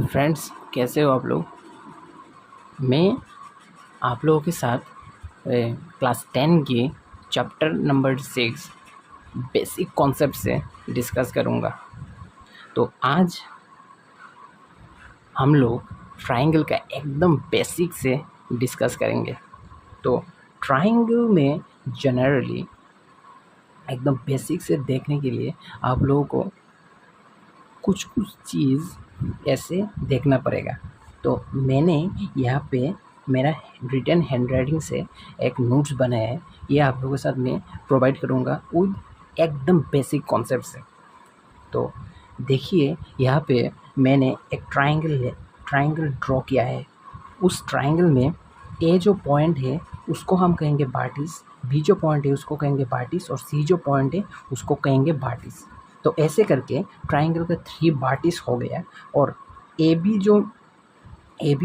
Friends, कैसे हो आप लोग। मैं आप लोगों के साथ क्लास 10 के चैप्टर नंबर 6 बेसिक कॉन्सेप्ट से डिस्कस करूँगा। तो आज हम लोग ट्राइंगल का एकदम बेसिक से डिस्कस करेंगे। तो ट्राइंगल में जनरली एकदम बेसिक से देखने के लिए आप लोगों को कुछ चीज़ ऐसे देखना पड़ेगा। तो मैंने यहाँ पे मेरा रिटन हैंडराइटिंग से एक नोट्स बनाया है, ये आप लोगों के साथ मैं प्रोवाइड करूँगा विद एकदम बेसिक कॉन्सेप्ट से। तो देखिए, यहाँ पे मैंने एक ट्राइंगल ड्रॉ किया है। उस ट्राइंगल में ए जो पॉइंट है उसको हम कहेंगे बार्टिस, बी जो पॉइंट है उसको कहेंगे बार्टिस और सी जो पॉइंट है उसको कहेंगे बार्टिस। तो ऐसे करके ट्राइंगल का 3 बार्टिस हो गया। और ए बी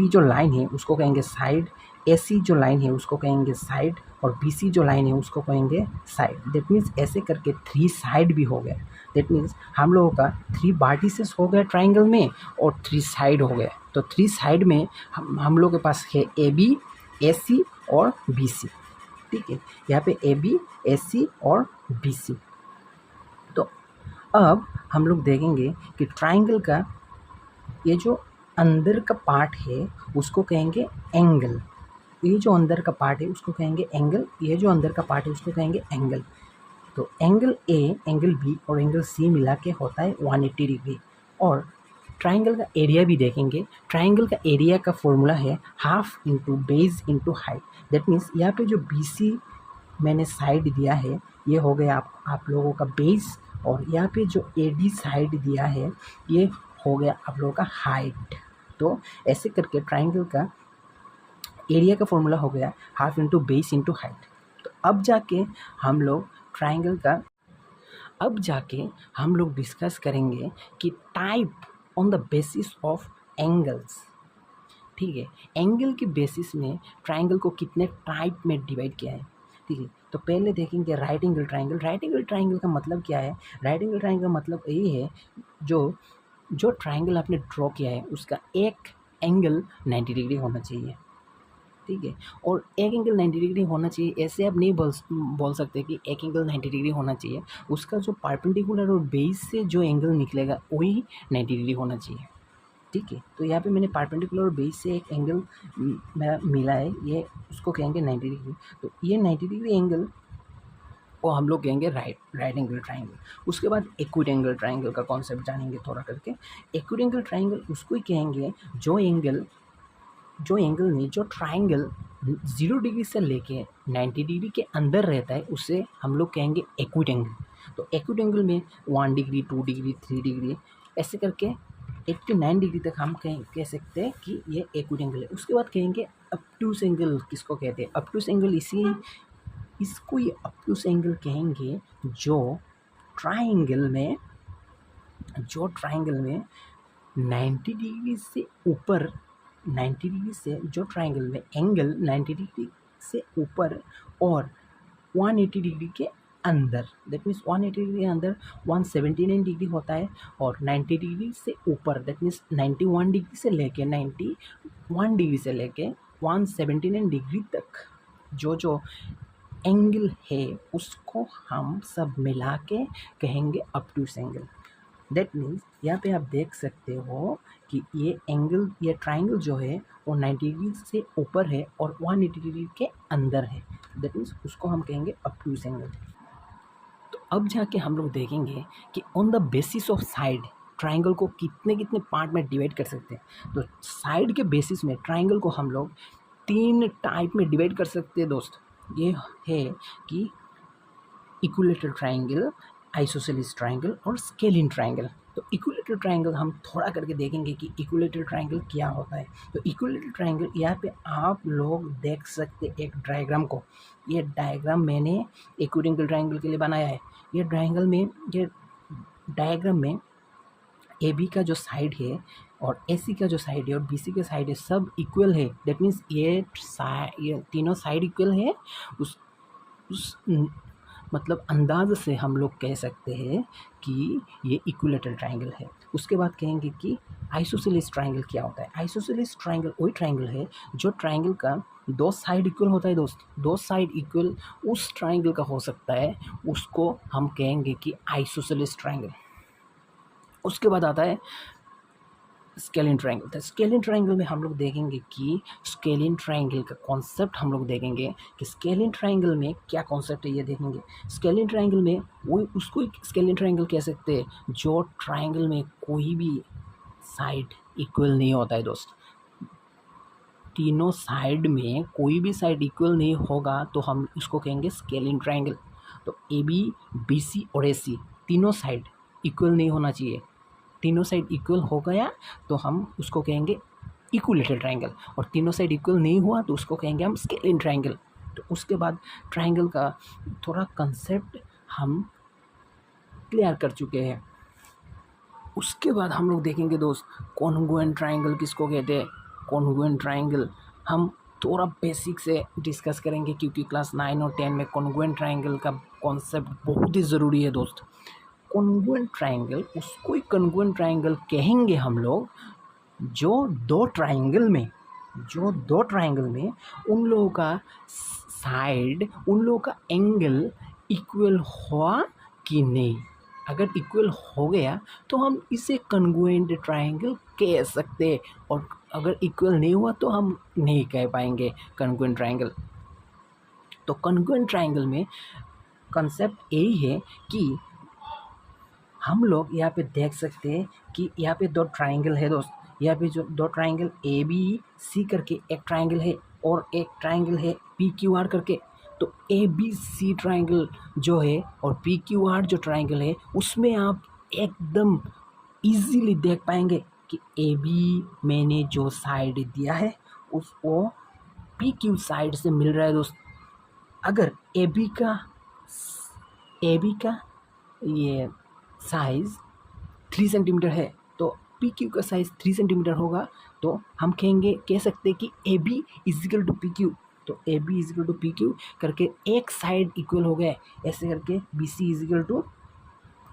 जो लाइन है उसको कहेंगे साइड, ए सी जो लाइन है उसको कहेंगे साइड और बी सी जो लाइन है उसको कहेंगे साइड। दैट मीन्स ऐसे करके 3 साइड भी हो गया। दैट मीन्स हम लोगों का 3 बार्टिसेस हो गया ट्राइंगल में और 3 साइड हो गया। तो 3 साइड में हम लोग के पास है ए बी, ए सी और बी सी। ठीक है, यहाँ पे ए बी, ए सी और बी सी। तो अब हम लोग देखेंगे कि ट्राइंगल का ये जो अंदर का पार्ट है उसको कहेंगे एंगल। ये जो अंदर का पार्ट है उसको कहेंगे एंगल, ये जो अंदर का पार्ट है उसको कहेंगे एंगल। तो एंगल ए, एंगल बी और एंगल सी मिला के होता है 180 डिग्री। और ट्राइंगल का एरिया भी देखेंगे। ट्राइंगल का एरिया का फॉर्मूला है half into base into height. That means यहाँ पे जो बी सी मैंने साइड दिया है ये हो गया आप लोगों का बेस, और यहाँ पे जो ए डी साइड दिया है ये हो गया आप लोगों का हाइट। तो ऐसे करके ट्राइंगल का एरिया का फॉर्मूला हो गया half into base into height. तो अब जाके हम लोग डिस्कस करेंगे कि type on the basis of angles. ठीक है, एंगल के बेसिस में ट्राइंगल को कितने टाइप में डिवाइड किया है। ठीक है, तो पहले देखेंगे right angle triangle. Right angle triangle का मतलब क्या है? राइट एंगल ट्राइंगल का मतलब यही है जो ट्राइंगल आपने ड्रॉ किया है उसका एक एंगल 90 डिग्री होना चाहिए। ठीक है, और एक एंगल 90 डिग्री होना चाहिए ऐसे आप नहीं बोल सकते कि एक एंगल 90 डिग्री होना चाहिए। उसका जो परपेंडिकुलर और बेस से जो एंगल निकलेगा वही 90 डिग्री होना चाहिए। ठीक है, तो यहाँ पे मैंने परपेंडिकुलर और बेस से एक एंगल मेरा मिला है, ये उसको कहेंगे 90 डिग्री। तो ये 90 डिग्री एंगल को हम लोग कहेंगे राइट एंगल ट्राइंगल। उसके बाद एक्यूट एंगल ट्राइंगल का कॉन्सेप्ट जानेंगे थोड़ा करके। एक्यूट एंगल ट्राइंगल उसको ही कहेंगे जो एंगल में जो ट्राइंगल 0 डिग्री से लेके 90 डिग्री के अंदर रहता है उसे हम लोग कहेंगे एक्यूट एंगल। तो एक्यूट एंगल में 1 डिग्री, 2 डिग्री, 3 डिग्री ऐसे करके 89 डिग्री तक हम कह सकते हैं कि ये एक्यूट एंगल है। उसके बाद कहेंगे ऑब्टयूस एंगल। किसको कहते हैं ऑब्टयूस एंगल? इसको ये ऑब्टयूस एंगल कहेंगे जो ट्राइंगल में 90 डिग्री से ऊपर, 90 डिग्री से जो ट्राइंगल में एंगल 90 डिग्री से ऊपर और 180 डिग्री के अंदर। दैट मीन्स 180 डिग्री के अंदर 179 डिग्री होता है, और 90 डिग्री से ऊपर दैट मीन्स 91 डिग्री से लेके 91 डिग्री से लेके 179 डिग्री तक जो एंगल है उसको हम सब मिला के कहेंगे ऑब्टयूस एंगल। दैट मीन्स यहाँ पे आप देख सकते हो कि ये एंगल, ये ट्राइंगल जो है वो 90 डिग्री से ऊपर है और 180 डिग्री के अंदर है। दैट मीन्स उसको हम कहेंगे ऑब्टयूस एंगल। तो अब जाके हम लोग देखेंगे कि on the basis of side triangle को कितने कितने पार्ट में डिवाइड कर सकते हैं। तो साइड के बेसिस में ट्राइंगल को हम लोग 3 टाइप में डिवाइड कर सकते हैं दोस्त। ये है कि इक्विलेटरल ट्राइंगल, आइसोसेलेस ट्राइंगल और स्केलिन ट्राइंगल। तो इक्विलेटरल ट्राइंगल हम थोड़ा करके देखेंगे कि इक्विलेटरल ट्राइंगल क्या होता है। तो इक्विलेटरल ट्राइंगल यहाँ पे आप लोग देख सकते एक डायग्राम को। ये डायग्राम मैंने एक्यूट एंगल ट्राइंगल के लिए बनाया है। ये डायग्राम में ए बी का जो साइड है और ए सी का जो साइड है और बी सी का साइड है सब इक्वल है। दैट मीन्स ये तीनों साइड इक्वल है। उस मतलब अंदाज से हम लोग कह सकते हैं कि ये इक्विलेटरल ट्राइंगल है। उसके बाद कहेंगे कि आइसोसेलेस ट्रायंगल क्या होता है। आइसोसेलेस ट्रायंगल वही ट्रायंगल है जो ट्रायंगल का दो साइड इक्वल होता है दोस्त, दो साइड इक्वल उस ट्रायंगल का हो सकता है, उसको हम कहेंगे कि आइसोसेलेस ट्रायंगल। उसके बाद आता है स्केलिन ट्रायंगल। तो स्केलिन ट्रायंगल में हम लोग देखेंगे कि स्केलिन ट्रायंगल का कॉन्सेप्ट हम लोग देखेंगे कि स्केलिन ट्रायंगल में क्या कॉन्सेप्ट है ये देखेंगे। स्केलिन ट्रायंगल में वो उसको स्केलिन ट्रायंगल कह सकते हैं जो ट्रायंगल में कोई भी साइड इक्वल नहीं होता है दोस्त। तीनों साइड में कोई भी साइड इक्वल नहीं होगा तो हम उसको कहेंगे स्केलिन ट्रायंगल। तो ए बी बी सी और ए सी तीनों साइड इक्वल नहीं होना चाहिए, तीनों साइड इक्वल हो गया तो हम उसको कहेंगे इक्विलेटरल ट्रायंगल, और तीनों साइड इक्वल नहीं हुआ तो उसको कहेंगे हम स्केलिन ट्रायंगल। तो उसके बाद ट्रायंगल का थोड़ा कंसेप्ट हम क्लियर कर चुके हैं। उसके बाद हम लोग देखेंगे दोस्त कॉन्ग्रुएंट ट्रायंगल किसको कहते हैं। कॉन्ग्रुएंट ट्रायंगल हम थोड़ा बेसिक से डिस्कस करेंगे क्योंकि क्लास 9 और 10 में कॉन्ग्रुएंट ट्रायंगल का कॉन्सेप्ट बहुत ही ज़रूरी है दोस्त। कॉन्ग्रुएंट ट्रायंगल उसको ही कॉन्ग्रुएंट ट्रायंगल कहेंगे हम लोग जो दो ट्रायंगल में उन लोगों का साइड, उन लोगों का एंगल इक्वल हुआ कि नहीं। अगर इक्वल हो गया तो हम इसे कॉन्ग्रुएंट ट्रायंगल कह सकते हैं, और अगर इक्वल नहीं हुआ तो हम नहीं कह पाएंगे कॉन्ग्रुएंट ट्रायंगल। तो कॉन्ग्रुएंट ट्रायंगल में कंसेप्ट यही है कि हम लोग यहाँ पे देख सकते हैं कि यहाँ पे दो ट्रायंगल है दोस्त। यहाँ पे जो दो ट्रायंगल ए बी सी करके एक ट्रायंगल है और एक ट्रायंगल है पी क्यू आर करके। तो ए बी सी ट्रायंगल जो है और पी क्यू आर जो ट्रायंगल है उसमें आप एकदम इजीली देख पाएंगे कि ए बी मैंने जो साइड दिया है उसको पी क्यू साइड से मिल रहा है दोस्त। अगर ए बी का ये साइज़ 3 सेंटीमीटर है तो पी क्यू का साइज़ 3 सेंटीमीटर होगा, तो हम कह सकते हैं कि A B equal to P Q. तो A B equal to P Q करके एक साइड इक्वल हो गया, ऐसे करके B C equal to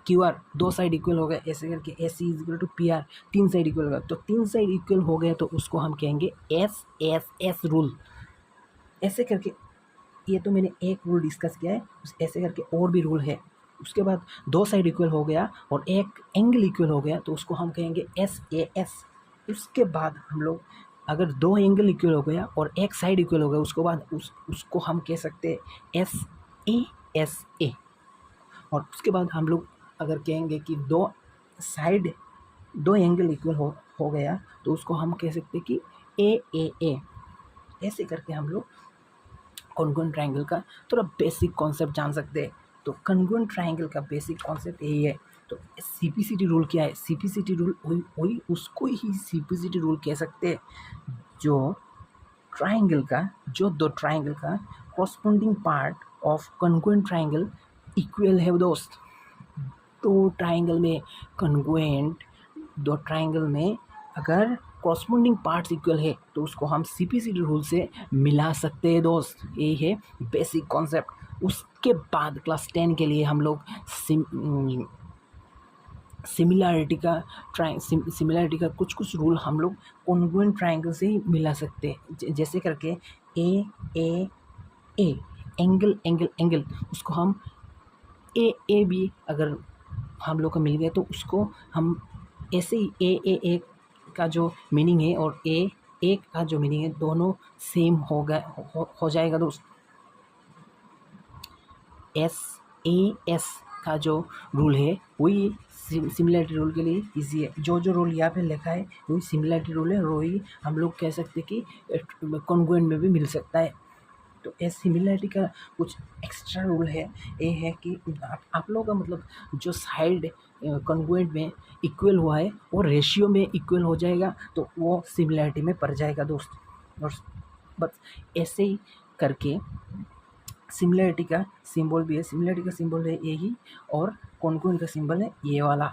Q R दो साइड इक्वल हो गए, ऐसे करके A C equal to P R तीन साइड इक्वल होगा। तो तीन साइड इक्वल हो गए तो उसको हम कहेंगे एस एस एस रूल। ऐसे करके ये तो मैंने एक रूल डिस्कस किया है, ऐसे करके और भी रूल है। उसके बाद दो साइड इक्वल हो गया और एक एंगल इक्वल हो गया तो उसको हम कहेंगे एस ए एस। उसके बाद हम लोग अगर दो एंगल इक्वल हो गया और एक साइड इक्वल हो गया उसको बाद उसको हम कह सकते हैं एस ए। और उसके बाद हम लोग अगर कहेंगे कि दो साइड दो एंगल इक्वल हो गया तो उसको हम कह सकते हैं कि ए। ऐसे करके हम लोग कॉन्ग्रुएंट ट्रायंगल का थोड़ा बेसिक कॉन्सेप्ट जान सकते हैं। तो कॉन्ग्रुएंट ट्रायंगल का बेसिक कॉन्सेप्ट यही है। तो सीपीसीटी रूल क्या है? सीपीसीटी रूल वही उसको ही सीपीसीटी रूल कह सकते हैं जो दो ट्रायंगल का corresponding part of congruent triangle equal है दोस्त। दो ट्रायंगल में अगर कॉरस्पॉन्डिंग पार्ट्स इक्वल है तो उसको हम सीपीसीटी रूल से मिला सकते हैं दोस्त। ये है बेसिक कॉन्सेप्ट। उसके बाद क्लास 10 के लिए हम लोग सिमिलैरिटी का कुछ रूल हम लोग कॉन्ग्रुएंट ट्रायंगल से ही मिला सकते हैं। जैसे करके ए एंगल उसको हम ए बी अगर हम लोग को मिल गया तो उसको हम ऐसे ही ए का जो मीनिंग है और ए का जो मीनिंग है दोनों सेम हो जाएगा दोस्त। एस का जो रूल है वही सिमिलैरिटी रूल के लिए इजी है। जो रूल यहाँ पे लिखा है वही सिमिलैरिटी रूल है और वही हम लोग कह सकते हैं कि कॉन्ग्रुएंट में भी मिल सकता है। तो इस सिमिलैरिटी का कुछ एक्स्ट्रा रूल है, ये है कि आप लोगों का मतलब जो साइड कॉन्ग्रुएंट में इक्वल हुआ है वो रेशियो में इक्वल हो जाएगा तो वो सिमिलैरिटी में पड़ जाएगा दोस्त। और बस ऐसे ही करके सिमिलैरिटी का सिंबल भी है। सिमिलैरिटी का सिंबल है यही और कॉन्ग्रुएंट का सिंबल है ये वाला।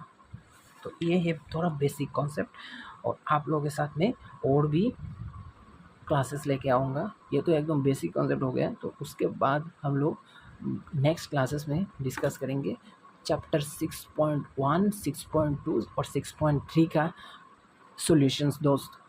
तो ये है थोड़ा बेसिक कॉन्सेप्ट और आप लोगों के साथ में और भी क्लासेस लेके आऊँगा। ये तो एकदम बेसिक कॉन्सेप्ट हो गया। तो उसके बाद हम लोग नेक्स्ट क्लासेस में डिस्कस करेंगे चैप्टर 6.1, 6.2 और 6.3 का सॉल्यूशंस दोस्त